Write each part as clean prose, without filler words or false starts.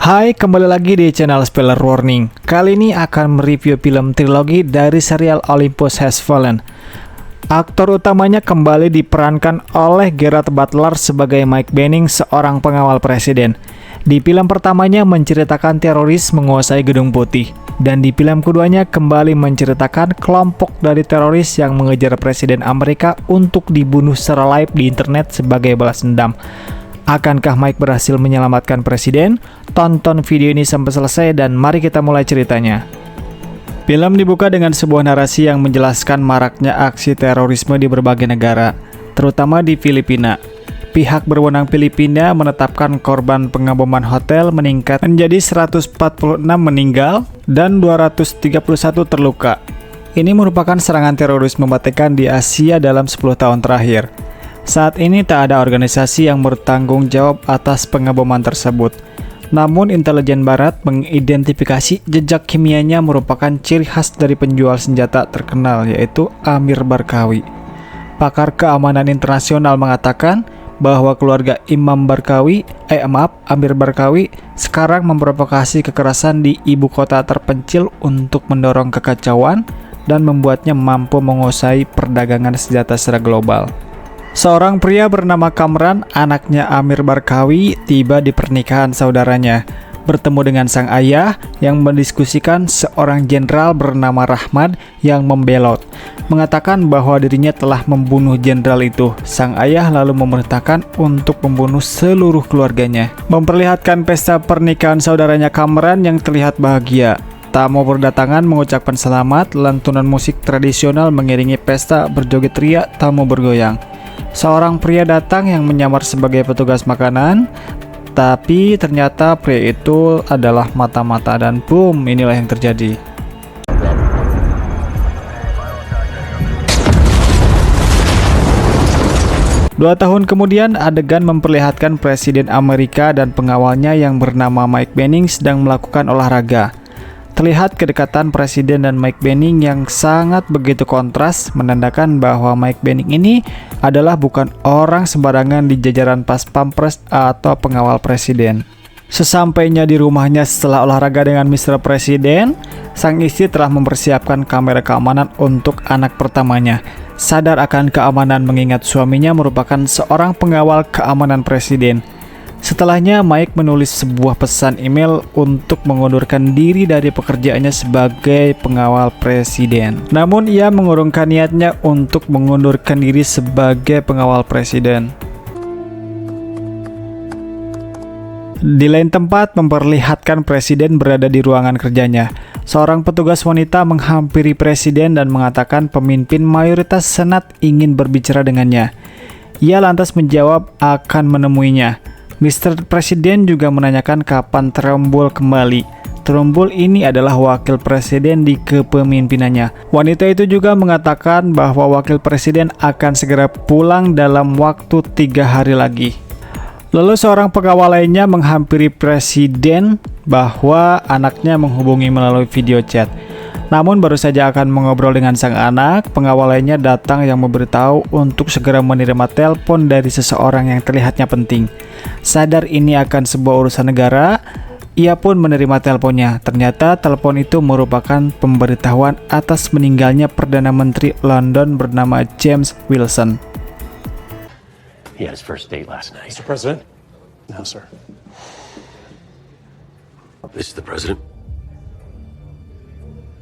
Hai, kembali lagi di channel Spoiler Warning. Kali ini akan mereview film trilogi dari serial Olympus Has Fallen. Aktor utamanya kembali diperankan oleh Gerard Butler sebagai Mike Benning, seorang pengawal presiden. Di film pertamanya menceritakan teroris menguasai Gedung Putih, dan di film keduanya kembali menceritakan kelompok dari teroris yang mengejar Presiden Amerika untuk dibunuh secara live di internet sebagai balas dendam. Akankah Mike berhasil menyelamatkan presiden? Tonton video ini sampai selesai dan mari kita mulai ceritanya. Film dibuka dengan sebuah narasi yang menjelaskan maraknya aksi terorisme di berbagai negara, terutama di Filipina. Pihak berwenang Filipina menetapkan korban pengaboman hotel meningkat menjadi 146 meninggal dan 231 terluka. Ini merupakan serangan teroris mematikan di Asia dalam 10 tahun terakhir. Saat ini tak ada organisasi yang bertanggung jawab atas pengaboman tersebut. Namun intelijen barat mengidentifikasi jejak kimianya merupakan ciri khas dari penjual senjata terkenal, yaitu Amir Barkawi. Pakar keamanan internasional mengatakan bahwa keluarga Amir Barkawi sekarang memprovokasi kekerasan di ibu kota terpencil untuk mendorong kekacauan dan membuatnya mampu menguasai perdagangan senjata secara global. Seorang pria bernama Kamran, anaknya Amir Barkawi, tiba di pernikahan saudaranya, bertemu dengan sang ayah yang mendiskusikan seorang jenderal bernama Rahman yang membelot, mengatakan bahwa dirinya telah membunuh jenderal itu. Sang ayah lalu memerintahkan untuk membunuh seluruh keluarganya. Memperlihatkan pesta pernikahan saudaranya Kamran yang terlihat bahagia. Tamu berdatangan mengucapkan selamat, lantunan musik tradisional mengiringi pesta, berjoget ria, tamu bergoyang. Seorang pria datang yang menyamar sebagai petugas makanan, tapi ternyata pria itu adalah mata-mata dan boom, inilah yang terjadi. Dua tahun kemudian, adegan memperlihatkan Presiden Amerika dan pengawalnya yang bernama Mike Benning sedang melakukan olahraga. Terlihat kedekatan Presiden dan Mike Benning yang sangat begitu kontras, menandakan bahwa Mike Benning ini adalah bukan orang sembarangan di jajaran Pas Pampres atau pengawal Presiden. Sesampainya di rumahnya setelah olahraga dengan Mr. Presiden, sang istri telah mempersiapkan kamera keamanan untuk anak pertamanya. Sadar akan keamanan mengingat suaminya merupakan seorang pengawal keamanan Presiden. Setelahnya, Mike menulis sebuah pesan email untuk mengundurkan diri dari pekerjaannya sebagai pengawal presiden. Namun, ia mengurungkan niatnya untuk mengundurkan diri sebagai pengawal presiden. Di lain tempat, memperlihatkan presiden berada di ruangan kerjanya. Seorang petugas wanita menghampiri presiden dan mengatakan pemimpin mayoritas senat ingin berbicara dengannya. Ia lantas menjawab akan menemuinya. Mr. Presiden juga menanyakan kapan Trumbull kembali. Trumbull ini adalah wakil presiden di kepemimpinannya. Wanita itu juga mengatakan bahwa wakil presiden akan segera pulang dalam waktu 3 hari lagi. Lalu seorang pengawal lainnya menghampiri presiden bahwa anaknya menghubungi melalui video chat. Namun baru saja akan mengobrol dengan sang anak, pengawal lainnya datang yang memberitahu untuk segera menerima telepon dari seseorang yang terlihatnya penting. Sadar ini akan sebuah urusan negara, ia pun menerima teleponnya. Ternyata telepon itu merupakan pemberitahuan atas meninggalnya Perdana Menteri London bernama James Wilson. He had his first date last night. Mr. President? No, sir. This is the president.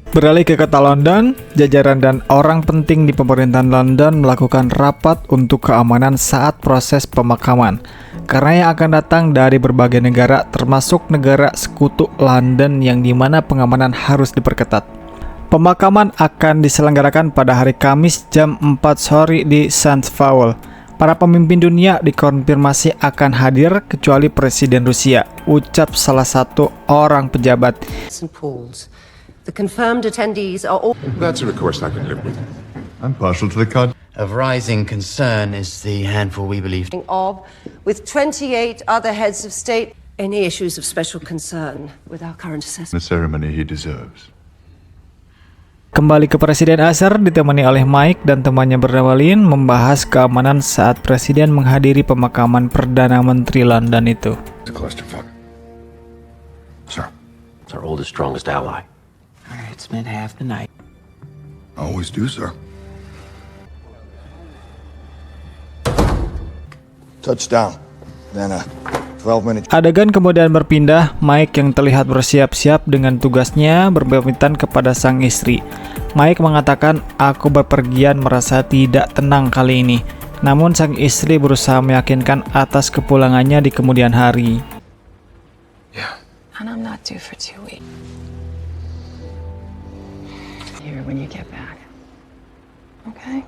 Beralih ke kota London, jajaran dan orang penting di pemerintahan London melakukan rapat untuk keamanan saat proses pemakaman. Karena yang akan datang dari berbagai negara, termasuk negara sekutu London yang dimana pengamanan harus diperketat. Pemakaman akan diselenggarakan pada hari Kamis jam 4 sore di St. Paul. Para pemimpin dunia dikonfirmasi akan hadir kecuali Presiden Rusia, ucap salah satu orang pejabat. St. Paul's. The confirmed attendees are all... That's a request I can live with. I'm partial to the cod. Of rising concern is the handful we believe of, with 28 other heads of state. Any issues of special concern with our current assessment? The ceremony he deserves. Kembali ke Presiden Asher ditemani oleh Mike dan temannya bernama Lynn membahas keamanan saat Presiden menghadiri pemakaman Perdana Menteri London itu. It's a clusterfuck. It's our oldest, strongest ally. All right, spend half the night. Always do, sir. Touchdown. Then 12 minutes. Adegan kemudian berpindah, Mike yang terlihat bersiap-siap dengan tugasnya berpamitan kepada sang istri. Mike mengatakan, "Aku berpergian merasa tidak tenang kali ini." Namun sang istri berusaha meyakinkan atas kepulangannya di kemudian hari. And I'm not due for 2 weeks. Here when you get back. Okay?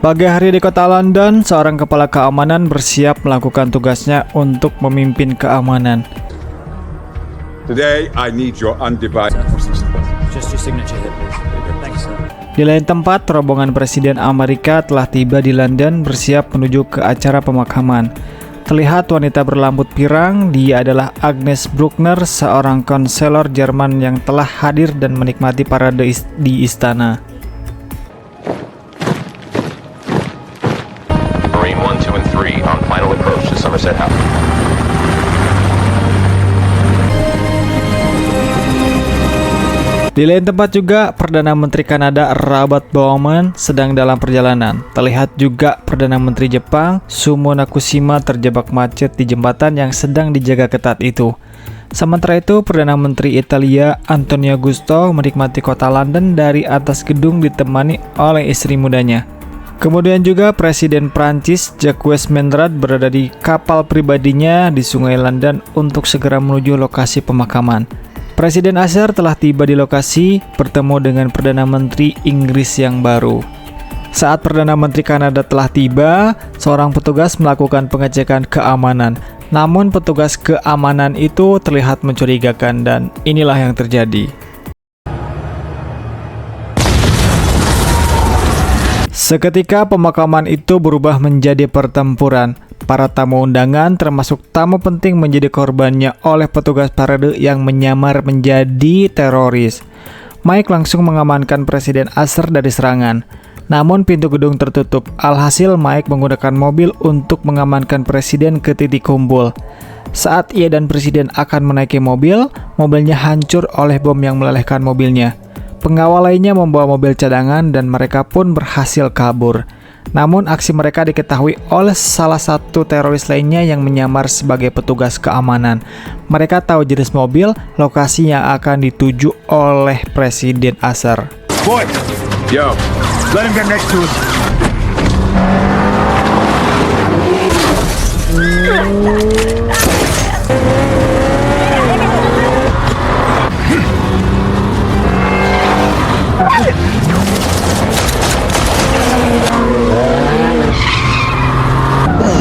Pagi hari di kota London, seorang kepala keamanan bersiap melakukan tugasnya untuk memimpin keamanan. Today, I need your undivided. Just your signature here, please. Thanks, sir. Di lain tempat, rombongan Presiden Amerika telah tiba di London bersiap menuju ke acara pemakaman. Terlihat wanita berrambut pirang, dia adalah Agnes Bruckner, seorang konselor Jerman yang telah hadir dan menikmati parade di istana. Marine 1, 2, and 3 on final approach to Somerset House. Di lain tempat juga, Perdana Menteri Kanada Robert Baumann sedang dalam perjalanan. Terlihat juga Perdana Menteri Jepang Sumo Nakushima terjebak macet di jembatan yang sedang dijaga ketat itu. Sementara itu, Perdana Menteri Italia Antonio Gusto menikmati kota London dari atas gedung ditemani oleh istri mudanya. Kemudian juga Presiden Prancis Jacques Menrad berada di kapal pribadinya di Sungai London untuk segera menuju lokasi pemakaman. Presiden Aser telah tiba di lokasi bertemu dengan Perdana Menteri Inggris yang baru. Saat Perdana Menteri Kanada telah tiba, seorang petugas melakukan pengecekan keamanan. Namun petugas keamanan itu terlihat mencurigakan dan inilah yang terjadi. Seketika pemakaman itu berubah menjadi pertempuran. Para tamu undangan termasuk tamu penting menjadi korbannya oleh petugas parade yang menyamar menjadi teroris. Mike langsung mengamankan Presiden Aser dari serangan. Namun pintu gedung tertutup. Alhasil Mike menggunakan mobil untuk mengamankan Presiden ke titik kumpul. Saat ia dan Presiden akan menaiki mobil, mobilnya hancur oleh bom yang melelehkan mobilnya. Pengawal lainnya membawa mobil cadangan dan mereka pun berhasil kabur. Namun aksi mereka diketahui oleh salah satu teroris lainnya yang menyamar sebagai petugas keamanan. Mereka tahu jenis mobil, lokasi yang akan dituju oleh Presiden Aser. Boy, yo, let him get next to us.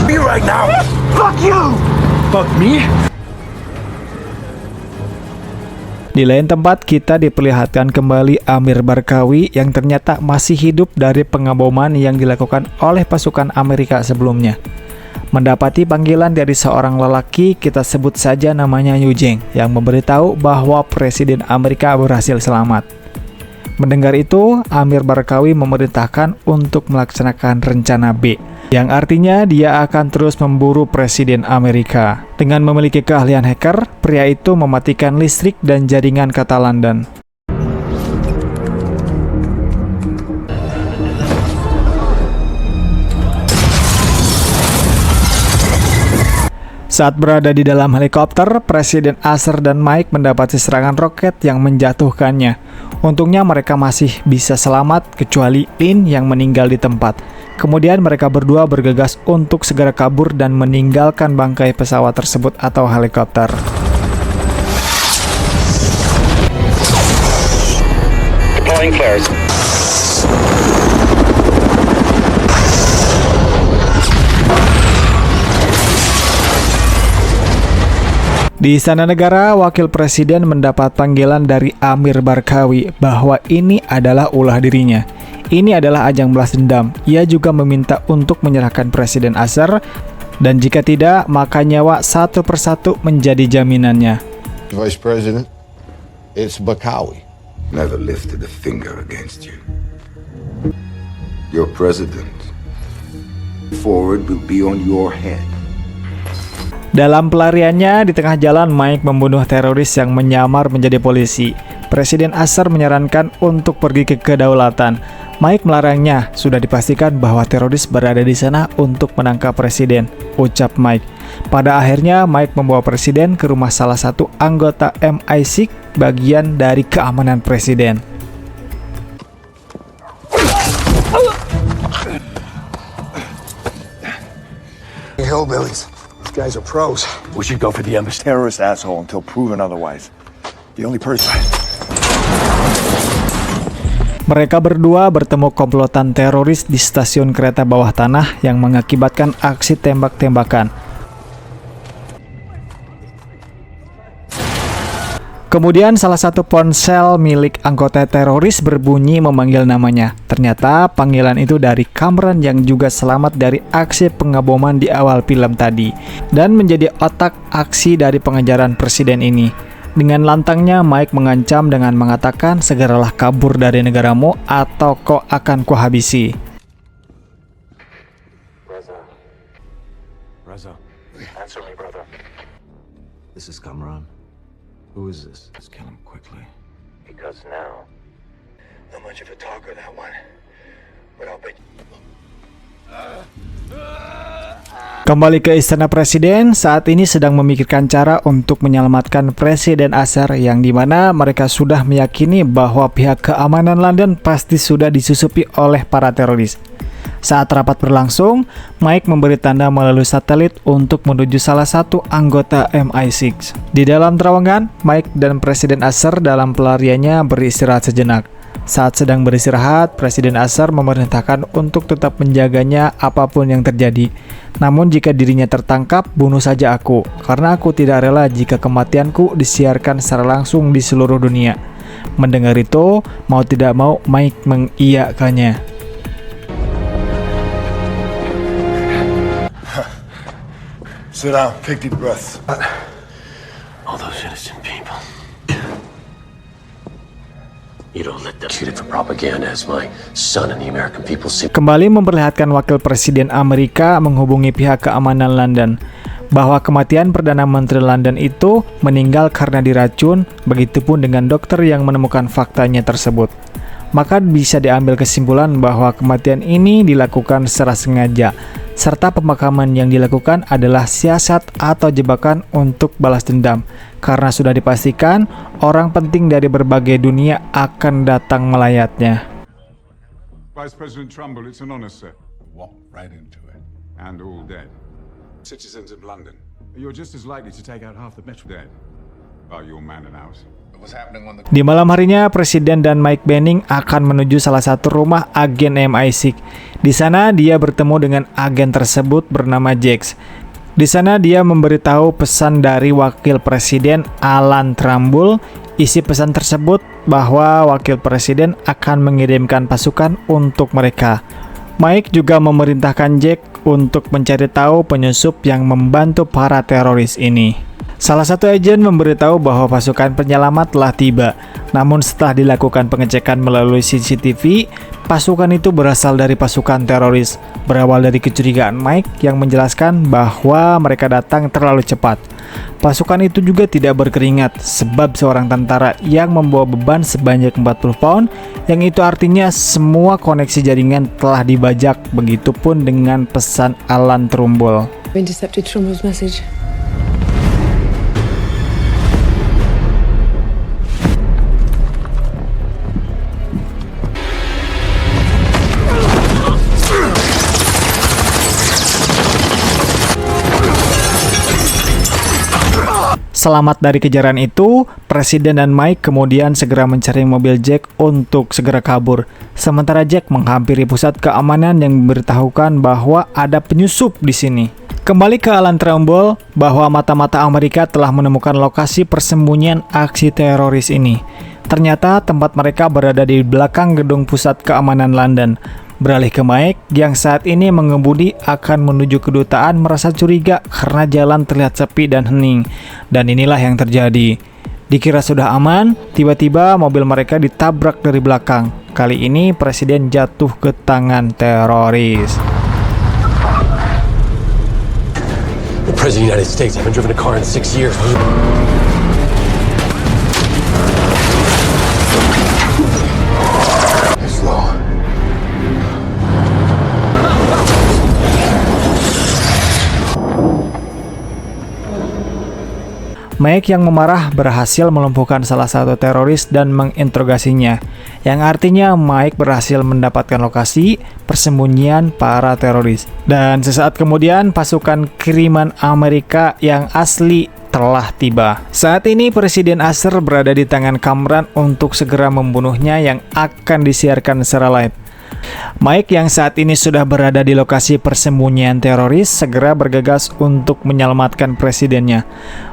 Me right now. Fuck you. Fuck me. Di lain tempat, kita diperlihatkan kembali Amir Barkawi yang ternyata masih hidup dari pengaboman yang dilakukan oleh pasukan Amerika sebelumnya. Mendapati panggilan dari seorang lelaki, kita sebut saja namanya Eugene, yang memberitahu bahwa Presiden Amerika berhasil selamat. Mendengar itu, Amir Barkawi memerintahkan untuk melaksanakan rencana B, yang artinya dia akan terus memburu Presiden Amerika. Dengan memiliki keahlian hacker, pria itu mematikan listrik dan jaringan kota London. Saat berada di dalam helikopter, Presiden Aser dan Mike mendapati serangan roket yang menjatuhkannya. Untungnya mereka masih bisa selamat kecuali Lin yang meninggal di tempat. Kemudian mereka berdua bergegas untuk segera kabur dan meninggalkan bangkai pesawat tersebut atau helikopter. Deploying flares. Di Istana Negara, Wakil Presiden mendapat panggilan dari Amir Barkawi bahwa ini adalah ulah dirinya. Ini adalah ajang balas dendam. Ia juga meminta untuk menyerahkan Presiden Aser, dan jika tidak, maka nyawa satu persatu menjadi jaminannya. Vice President, it's Barkawi. Never lifted a finger against you. Your president. Forward will be on your head. Dalam pelariannya di tengah jalan, Mike membunuh teroris yang menyamar menjadi polisi. Presiden Asher menyarankan untuk pergi ke kedaulatan. Mike melarangnya. Sudah dipastikan bahwa teroris berada di sana untuk menangkap presiden, ucap Mike. Pada akhirnya, Mike membawa presiden ke rumah salah satu anggota MI6, bagian dari keamanan presiden. Hillbillies. These guys are pros. We should go for the terrorist asshole until proven otherwise. The only person. Mereka berdua bertemu komplotan teroris di stasiun kereta bawah tanah yang mengakibatkan aksi tembak-tembakan. Kemudian salah satu ponsel milik anggota teroris berbunyi memanggil namanya. Ternyata panggilan itu dari Cameron yang juga selamat dari aksi pengaboman di awal film tadi dan menjadi otak aksi dari pengejaran presiden ini. Dengan lantangnya, Mike mengancam dengan mengatakan, segeralah kabur dari negaramu atau kau akan kuhabisi. Reza, answer me, brother. This is Kamran. Who is this? Let's kill him quickly. Because now, Not much of a talker, that one. But I'll bet. Kembali ke istana presiden, saat ini sedang memikirkan cara untuk menyelamatkan Presiden Asher yang dimana mereka sudah meyakini bahwa pihak keamanan London pasti sudah disusupi oleh para teroris. Saat rapat berlangsung, Mike memberi tanda melalui satelit untuk menuju salah satu anggota MI6. Di dalam terowongan, Mike dan Presiden Asher dalam pelariannya beristirahat sejenak. Saat sedang beristirahat, Presiden Asher memerintahkan untuk tetap menjaganya apapun yang terjadi. Namun jika dirinya tertangkap, bunuh saja aku, karena aku tidak rela jika kematianku disiarkan secara langsung di seluruh dunia. Mendengar itu, mau tidak mau Mike mengiyakannya. Sit down, take deep breaths. all those innocent people. You don't let them shoot it for propaganda as my son and the American people see. Kembali memperlihatkan wakil presiden Amerika menghubungi pihak keamanan London bahwa kematian Perdana Menteri London itu meninggal karena diracun, begitupun dengan dokter yang menemukan faktanya tersebut. Maka bisa diambil kesimpulan bahwa kematian ini dilakukan secara sengaja, serta pemakaman yang dilakukan adalah siasat atau jebakan untuk balas dendam, karena sudah dipastikan orang penting dari berbagai dunia akan datang melayatnya. Vice President Trumbull, it's an honor, sir. Walk right into it. And all dead. Citizens of London. You're just as likely to take out half the metro dead. Are your man and ours? What's happening on the... Di malam harinya, Presiden dan Mike Benning akan menuju salah satu rumah agen MI6. Di sana dia bertemu dengan agen tersebut bernama Jax. Di sana dia memberitahu pesan dari wakil presiden Alan Trumbull. Isi pesan tersebut bahwa wakil presiden akan mengirimkan pasukan untuk mereka. Mike juga memerintahkan Jack untuk mencari tahu penyusup yang membantu para teroris ini. Salah satu agen memberitahu bahwa pasukan penyelamat telah tiba. Namun setelah dilakukan pengecekan melalui CCTV, pasukan itu berasal dari pasukan teroris. Berawal dari kecurigaan Mike yang menjelaskan bahwa mereka datang terlalu cepat. Pasukan itu juga tidak berkeringat sebab seorang tentara yang membawa beban sebanyak 40 pound, yang itu artinya semua koneksi jaringan telah dibajak, begitupun dengan pesan Alan Trumbull. Intercepted Trumbull's message. Selamat dari kejaran itu, Presiden dan Mike kemudian segera mencari mobil Jack untuk segera kabur. Sementara Jack menghampiri pusat keamanan yang memberitahukan bahwa ada penyusup di sini. Kembali ke Alan Trumbull, bahwa mata-mata Amerika telah menemukan lokasi persembunyian aksi teroris ini. Ternyata tempat mereka berada di belakang gedung pusat keamanan London. Beralih ke Mike, yang saat ini mengemudi akan menuju kedutaan, merasa curiga karena jalan terlihat sepi dan hening. Dan inilah yang terjadi. Dikira sudah aman, tiba-tiba mobil mereka ditabrak dari belakang. Kali ini presiden jatuh ke tangan teroris. The President of the United States. I haven't driven a car in 6 years. Slow. Mike yang memarah berhasil melumpuhkan salah satu teroris dan menginterogasinya, yang artinya Mike berhasil mendapatkan lokasi persembunyian para teroris. Dan sesaat kemudian pasukan kiriman Amerika yang asli telah tiba. Saat ini Presiden Asher berada di tangan Kamran untuk segera membunuhnya yang akan disiarkan secara live. Mike yang saat ini sudah berada di lokasi persembunyian teroris segera bergegas untuk menyelamatkan presidennya.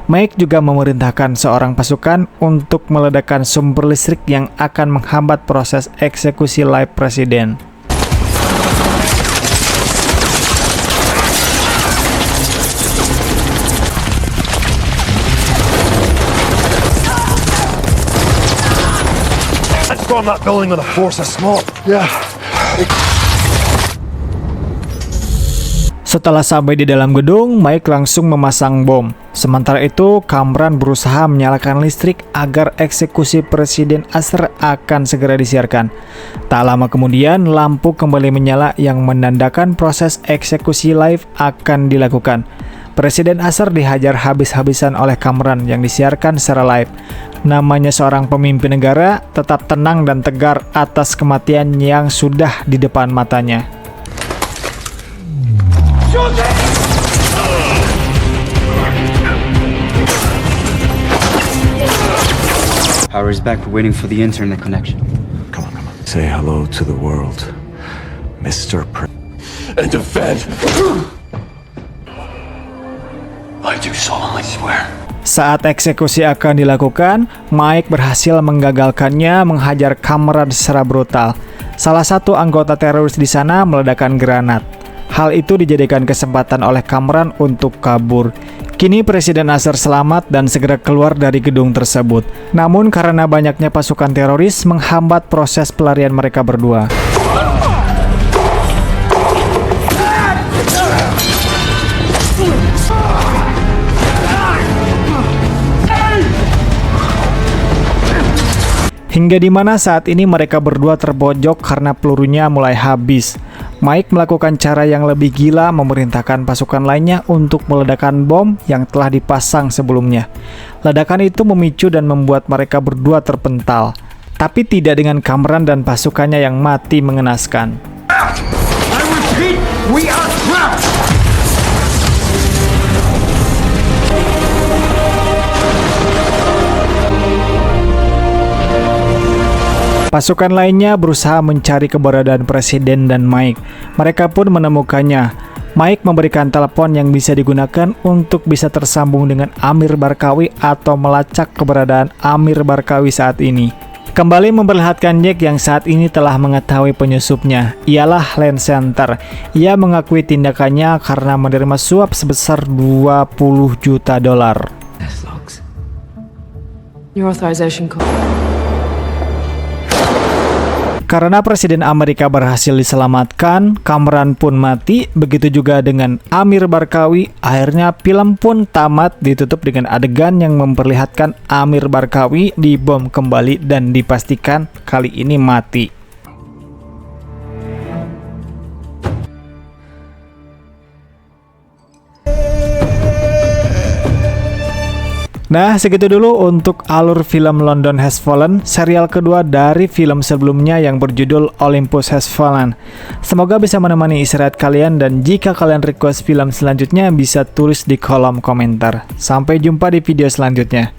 Mike juga memerintahkan seorang pasukan untuk meledakkan sumber listrik yang akan menghambat proses eksekusi live presiden. Let's storm that building with a force of smoke. Yeah. Setelah sampai di dalam gedung, Mike langsung memasang bom. Sementara itu, Kamran berusaha menyalakan listrik agar eksekusi Presiden Asher akan segera disiarkan. Tak lama kemudian, lampu kembali menyala yang menandakan proses eksekusi live akan dilakukan. Presiden Asher dihajar habis-habisan oleh Kamran yang disiarkan secara live. Namanya seorang pemimpin negara tetap tenang dan tegar atas kematian yang sudah di depan matanya. Power is back. We're waiting for the internet connection. Come on. Say hello to the world, Mr. And defend. I do solemnly swear. Saat eksekusi akan dilakukan, Mike berhasil menggagalkannya menghajar Kamran secara brutal. Salah satu anggota teroris di sana meledakkan granat. Hal itu dijadikan kesempatan oleh Kamran untuk kabur. Kini Presiden Asher selamat dan segera keluar dari gedung tersebut. Namun karena banyaknya pasukan teroris menghambat proses pelarian mereka berdua. Hingga di mana saat ini mereka berdua terpojok karena pelurunya mulai habis. Mike melakukan cara yang lebih gila, memerintahkan pasukan lainnya untuk meledakkan bom yang telah dipasang sebelumnya. Ledakan itu memicu dan membuat mereka berdua terpental, tapi tidak dengan Kamran dan pasukannya yang mati mengenaskan. I repeat, we are trapped. Pasukan lainnya berusaha mencari keberadaan Presiden dan Mike. Mereka pun menemukannya. Mike memberikan telepon yang bisa digunakan untuk bisa tersambung dengan Amir Barkawi atau melacak keberadaan Amir Barkawi saat ini. Kembali memperlihatkan Jack yang saat ini telah mengetahui penyusupnya, ialah Lance Center. Ia mengakui tindakannya karena menerima suap sebesar $20 juta. Your authorization code. Karena Presiden Amerika berhasil diselamatkan, Kamran pun mati, begitu juga dengan Amir Barkawi. Akhirnya film pun tamat ditutup dengan adegan yang memperlihatkan Amir Barkawi dibom kembali dan dipastikan kali ini mati. Nah, segitu dulu untuk alur film London Has Fallen, serial kedua dari film sebelumnya yang berjudul Olympus Has Fallen. Semoga bisa menemani istirahat kalian, dan jika kalian request film selanjutnya bisa tulis di kolom komentar. Sampai jumpa di video selanjutnya.